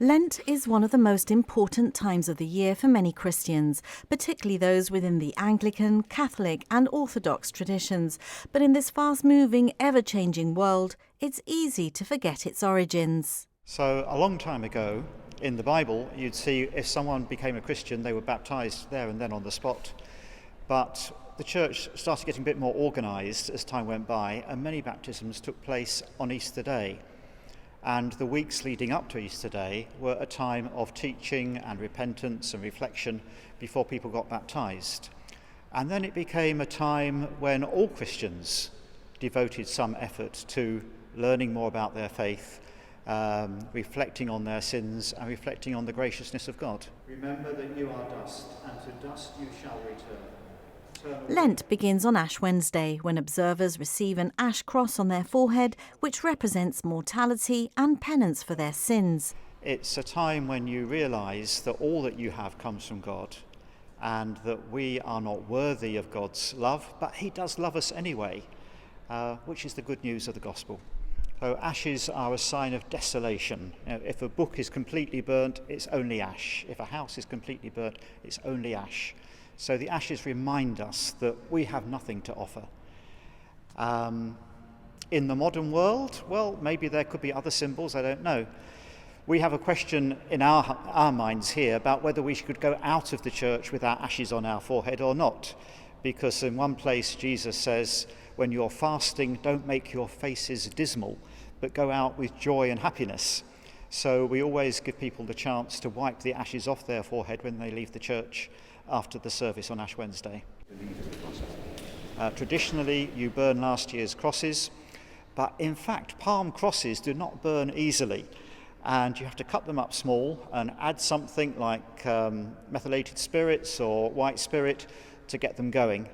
Lent is one of the most important times of the year for many Christians, particularly those within the Anglican, Catholic and Orthodox traditions. But in this fast-moving, ever-changing world, it's easy to forget its origins. So a long time ago, in the Bible, you'd see if someone became a Christian, they were baptised there and then on the spot. But the church started getting a bit more organised as time went by, and many baptisms took place on Easter Day. And the weeks leading up to Easter Day were a time of teaching and repentance and reflection before people got baptised. And then it became a time when all Christians devoted some effort to learning more about their faith, reflecting on their sins and reflecting on the graciousness of God. Remember that you are dust, and to dust you shall return. Lent begins on Ash Wednesday, when observers receive an ash cross on their forehead, which represents mortality and penance for their sins. It's a time when you realise that all that you have comes from God, and that we are not worthy of God's love, but He does love us anyway, which is the good news of the gospel. So ashes are a sign of desolation. You know, if a book is completely burnt, it's only ash. If a house is completely burnt, it's only ash. So the ashes remind us that we have nothing to offer. In the modern world, well, maybe there could be other symbols, I don't know. We have a question in our minds here about whether we should go out of the church with our ashes on our forehead or not. Because in one place Jesus says, when you're fasting, don't make your faces dismal, but go out with joy and happiness. So we always give people the chance to wipe the ashes off their forehead when they leave the church after the service on Ash Wednesday. Traditionally, you burn last year's crosses, but in fact, palm crosses do not burn easily, and you have to cut them up small and add something like methylated spirits or white spirit to get them going,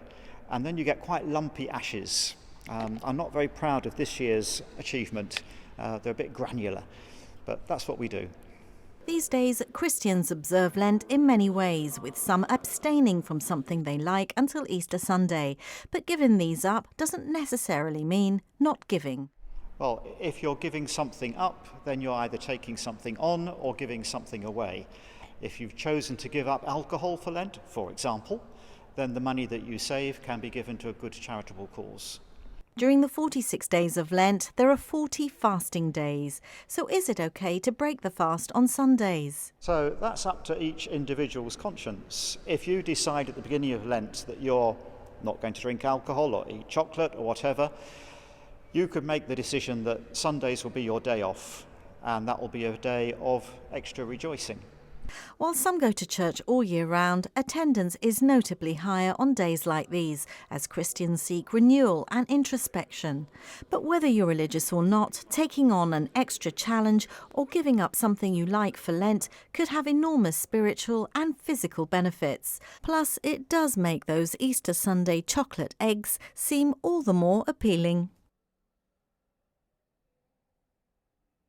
and then you get quite lumpy ashes. I'm not very proud of this year's achievement. They're a bit granular, but that's what we do. These days, Christians observe Lent in many ways, with some abstaining from something they like until Easter Sunday. But giving these up doesn't necessarily mean not giving. Well, if you're giving something up, then you're either taking something on or giving something away. If you've chosen to give up alcohol for Lent, for example, then the money that you save can be given to a good charitable cause. During the 46 days of Lent, there are 40 fasting days. So is it okay to break the fast on Sundays? So that's up to each individual's conscience. If you decide at the beginning of Lent that you're not going to drink alcohol or eat chocolate or whatever, you could make the decision that Sundays will be your day off, and that will be a day of extra rejoicing. While some go to church all year round, attendance is notably higher on days like these, as Christians seek renewal and introspection. But whether you're religious or not, taking on an extra challenge or giving up something you like for Lent could have enormous spiritual and physical benefits. Plus, it does make those Easter Sunday chocolate eggs seem all the more appealing.